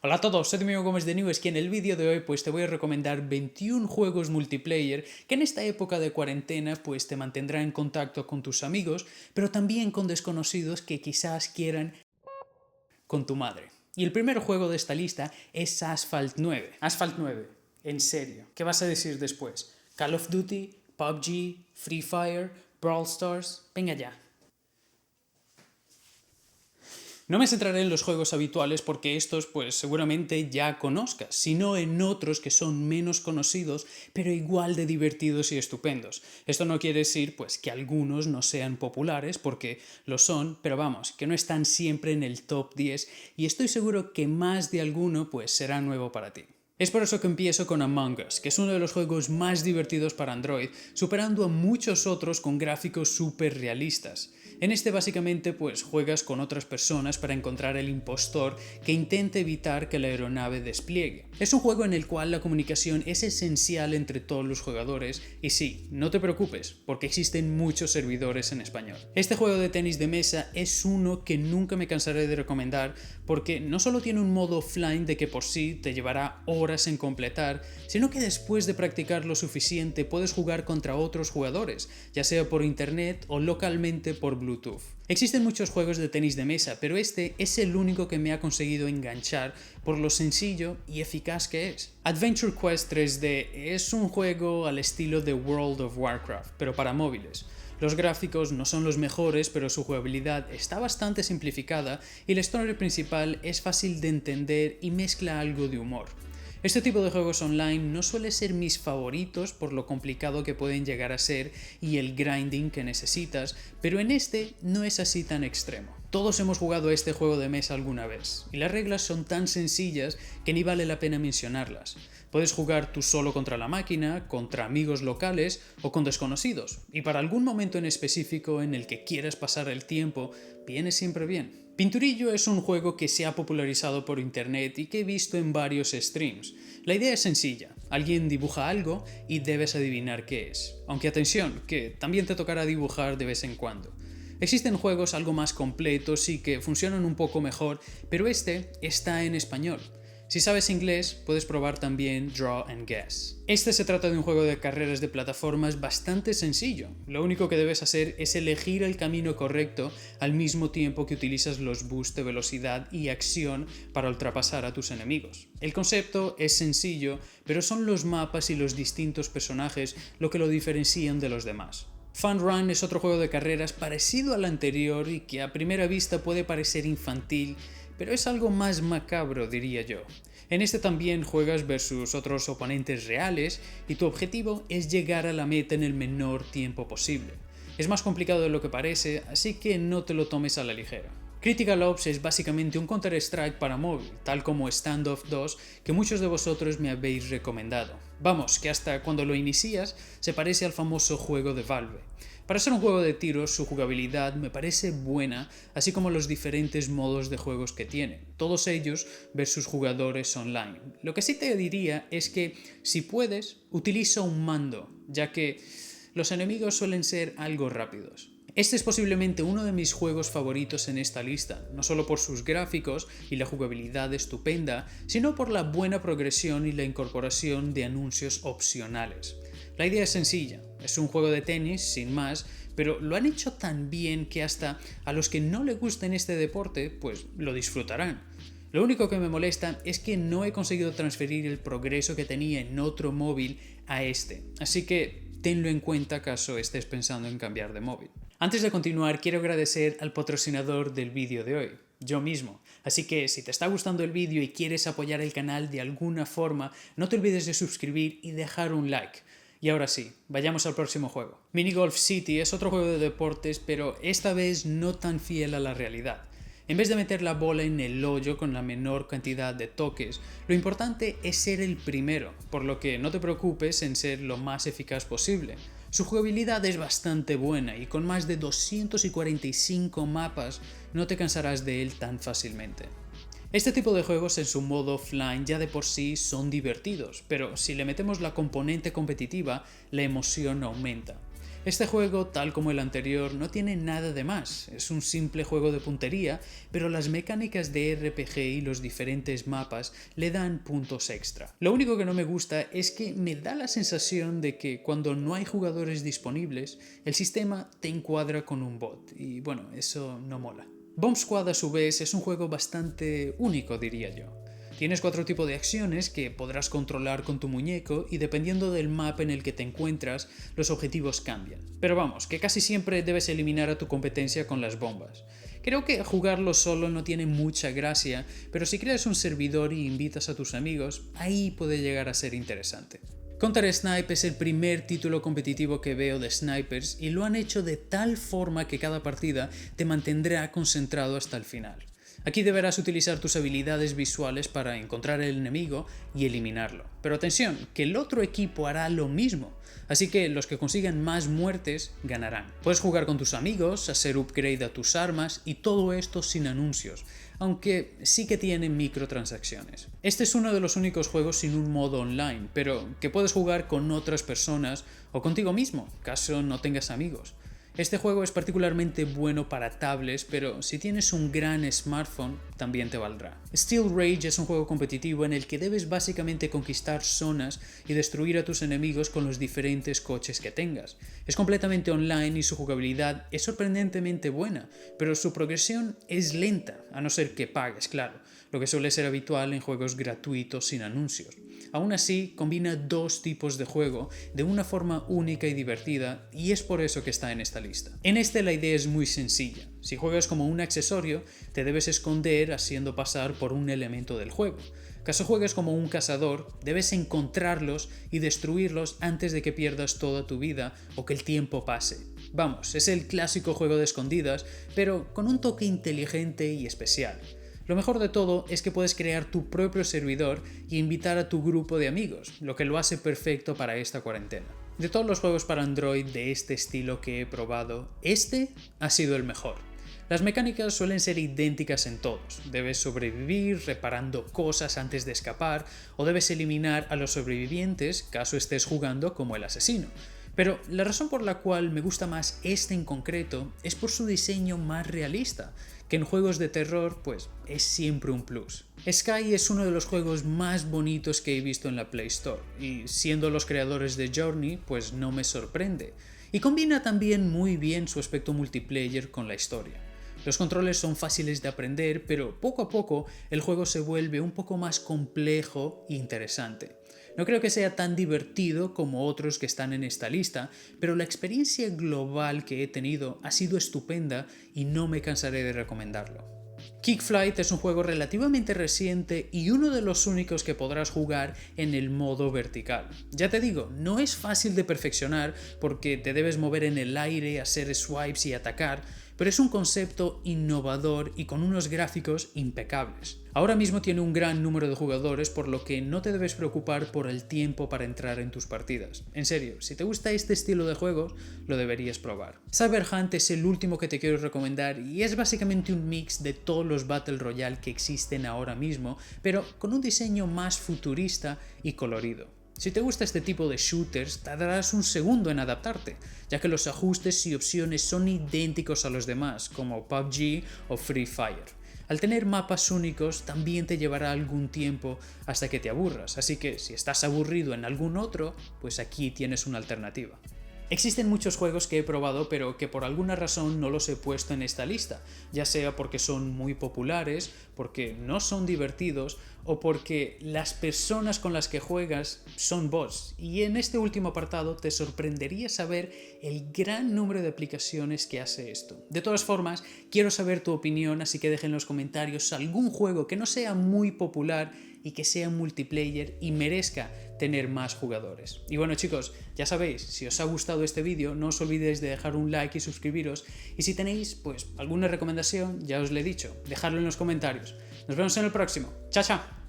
Hola a todos, soy Domingo Gómez de Nubes y en el vídeo de hoy pues te voy a recomendar 21 juegos multiplayer que en esta época de cuarentena pues te mantendrá en contacto con tus amigos, pero también con desconocidos que quizás quieran con tu madre. Y el primer juego de esta lista es Asphalt 9. Asphalt 9, en serio. ¿Qué vas a decir después? Call of Duty, PUBG, Free Fire, Brawl Stars... Venga ya. No me centraré en los juegos habituales porque estos pues seguramente ya conozcas, sino en otros que son menos conocidos pero igual de divertidos y estupendos. Esto no quiere decir pues que algunos no sean populares porque lo son, pero vamos, que no están siempre en el top 10 y estoy seguro que más de alguno pues será nuevo para ti. Es por eso que empiezo con Among Us, que es uno de los juegos más divertidos para Android, superando a muchos otros con gráficos súper realistas. En este básicamente pues juegas con otras personas para encontrar el impostor que intente evitar que la aeronave despliegue. Es un juego en el cual la comunicación es esencial entre todos los jugadores y sí, no te preocupes, porque existen muchos servidores en español. Este juego de tenis de mesa es uno que nunca me cansaré de recomendar porque no solo tiene un modo offline de que por sí te llevará horas en completar, sino que después de practicar lo suficiente puedes jugar contra otros jugadores, ya sea por internet o localmente por Bluetooth. Existen muchos juegos de tenis de mesa, pero este es el único que me ha conseguido enganchar por lo sencillo y eficaz que es. Adventure Quest 3D es un juego al estilo de World of Warcraft, pero para móviles. Los gráficos no son los mejores, pero su jugabilidad está bastante simplificada y la historia principal es fácil de entender y mezcla algo de humor. Este tipo de juegos online no suele ser mis favoritos por lo complicado que pueden llegar a ser y el grinding que necesitas, pero en este no es así tan extremo. Todos hemos jugado a este juego de mesa alguna vez, y las reglas son tan sencillas que ni vale la pena mencionarlas. Puedes jugar tú solo contra la máquina, contra amigos locales o con desconocidos, y para algún momento en específico en el que quieras pasar el tiempo, viene siempre bien. Pinturillo es un juego que se ha popularizado por internet y que he visto en varios streams. La idea es sencilla, alguien dibuja algo y debes adivinar qué es. Aunque atención, que también te tocará dibujar de vez en cuando. Existen juegos algo más completos y que funcionan un poco mejor, pero este está en español. Si sabes inglés, puedes probar también Draw and Guess. Este se trata de un juego de carreras de plataformas bastante sencillo. Lo único que debes hacer es elegir el camino correcto al mismo tiempo que utilizas los boosts de velocidad y acción para ultrapasar a tus enemigos. El concepto es sencillo, pero son los mapas y los distintos personajes lo que lo diferencian de los demás. Fun Run es otro juego de carreras parecido al anterior y que a primera vista puede parecer infantil, pero es algo más macabro, diría yo. En este también juegas versus otros oponentes reales y tu objetivo es llegar a la meta en el menor tiempo posible. Es más complicado de lo que parece, así que no te lo tomes a la ligera. Critical Ops es básicamente un Counter-Strike para móvil, tal como Standoff 2 que muchos de vosotros me habéis recomendado. Vamos, que hasta cuando lo inicias se parece al famoso juego de Valve. Para ser un juego de tiros, su jugabilidad me parece buena, así como los diferentes modos de juegos que tiene, todos ellos versus jugadores online. Lo que sí te diría es que, si puedes, utiliza un mando, ya que los enemigos suelen ser algo rápidos. Este es posiblemente uno de mis juegos favoritos en esta lista, no solo por sus gráficos y la jugabilidad estupenda, sino por la buena progresión y la incorporación de anuncios opcionales. La idea es sencilla, es un juego de tenis sin más, pero lo han hecho tan bien que hasta a los que no les gusten este deporte, pues lo disfrutarán. Lo único que me molesta es que no he conseguido transferir el progreso que tenía en otro móvil a este, así que tenlo en cuenta caso estés pensando en cambiar de móvil. Antes de continuar, quiero agradecer al patrocinador del vídeo de hoy, yo mismo. Así que si te está gustando el vídeo y quieres apoyar el canal de alguna forma, no te olvides de suscribir y dejar un like. Y ahora sí, vayamos al próximo juego. Mini Golf City es otro juego de deportes, pero esta vez no tan fiel a la realidad. En vez de meter la bola en el hoyo con la menor cantidad de toques, lo importante es ser el primero, por lo que no te preocupes en ser lo más eficaz posible. Su jugabilidad es bastante buena y con más de 245 mapas no te cansarás de él tan fácilmente. Este tipo de juegos en su modo offline ya de por sí son divertidos, pero si le metemos la componente competitiva, la emoción aumenta. Este juego, tal como el anterior, no tiene nada de más, es un simple juego de puntería, pero las mecánicas de RPG y los diferentes mapas le dan puntos extra. Lo único que no me gusta es que me da la sensación de que cuando no hay jugadores disponibles, el sistema te encuadra con un bot, y bueno, eso no mola. Bomb Squad a su vez es un juego bastante único, diría yo. Tienes 4 tipos de acciones que podrás controlar con tu muñeco y dependiendo del mapa en el que te encuentras, los objetivos cambian. Pero vamos, que casi siempre debes eliminar a tu competencia con las bombas. Creo que jugarlo solo no tiene mucha gracia, pero si creas un servidor y invitas a tus amigos, ahí puede llegar a ser interesante. Counter-Snipe es el primer título competitivo que veo de snipers y lo han hecho de tal forma que cada partida te mantendrá concentrado hasta el final. Aquí deberás utilizar tus habilidades visuales para encontrar el enemigo y eliminarlo. Pero atención, que el otro equipo hará lo mismo, así que los que consigan más muertes ganarán. Puedes jugar con tus amigos, hacer upgrade a tus armas y todo esto sin anuncios, aunque sí que tiene microtransacciones. Este es uno de los únicos juegos sin un modo online, pero que puedes jugar con otras personas o contigo mismo, caso no tengas amigos. Este juego es particularmente bueno para tablets, pero si tienes un gran smartphone, también te valdrá. Steel Rage es un juego competitivo en el que debes básicamente conquistar zonas y destruir a tus enemigos con los diferentes coches que tengas. Es completamente online y su jugabilidad es sorprendentemente buena, pero su progresión es lenta, a no ser que pagues, claro, lo que suele ser habitual en juegos gratuitos sin anuncios. Aún así, combina 2 tipos de juego de una forma única y divertida, y es por eso que está en esta lista. En este la idea es muy sencilla. Si juegas como un accesorio, te debes esconder haciendo pasar por un elemento del juego. Caso juegues como un cazador, debes encontrarlos y destruirlos antes de que pierdas toda tu vida o que el tiempo pase. Vamos, es el clásico juego de escondidas, pero con un toque inteligente y especial. Lo mejor de todo es que puedes crear tu propio servidor y invitar a tu grupo de amigos, lo que lo hace perfecto para esta cuarentena. De todos los juegos para Android de este estilo que he probado, este ha sido el mejor. Las mecánicas suelen ser idénticas en todos. Debes sobrevivir reparando cosas antes de escapar o debes eliminar a los sobrevivientes caso estés jugando como el asesino. Pero la razón por la cual me gusta más este en concreto es por su diseño más realista, que en juegos de terror pues es siempre un plus. Sky es uno de los juegos más bonitos que he visto en la Play Store y siendo los creadores de Journey pues no me sorprende. Y combina también muy bien su aspecto multiplayer con la historia. Los controles son fáciles de aprender, pero poco a poco el juego se vuelve un poco más complejo e interesante. No creo que sea tan divertido como otros que están en esta lista, pero la experiencia global que he tenido ha sido estupenda y no me cansaré de recomendarlo. Kickflight es un juego relativamente reciente y uno de los únicos que podrás jugar en el modo vertical. Ya te digo, no es fácil de perfeccionar porque te debes mover en el aire, hacer swipes y atacar, pero es un concepto innovador y con unos gráficos impecables. Ahora mismo tiene un gran número de jugadores, por lo que no te debes preocupar por el tiempo para entrar en tus partidas. En serio, si te gusta este estilo de juegos, lo deberías probar. Cyberhunt es el último que te quiero recomendar y es básicamente un mix de todos los Battle Royale que existen ahora mismo, pero con un diseño más futurista y colorido. Si te gusta este tipo de shooters, tardarás un segundo en adaptarte, ya que los ajustes y opciones son idénticos a los demás, como PUBG o Free Fire. Al tener mapas únicos, también te llevará algún tiempo hasta que te aburras, así que si estás aburrido en algún otro, pues aquí tienes una alternativa. Existen muchos juegos que he probado pero que por alguna razón no los he puesto en esta lista, ya sea porque son muy populares, porque no son divertidos o porque las personas con las que juegas son bots. Y en este último apartado te sorprendería saber el gran número de aplicaciones que hace esto. De todas formas, quiero saber tu opinión, así que deja en los comentarios algún juego que no sea muy popular y que sea multiplayer y merezca tener más jugadores. Y bueno chicos, ya sabéis, si os ha gustado este vídeo no os olvidéis de dejar un like y suscribiros, y si tenéis pues alguna recomendación, ya os lo he dicho, dejadlo en los comentarios. Nos vemos en el próximo. ¡Chao, chao!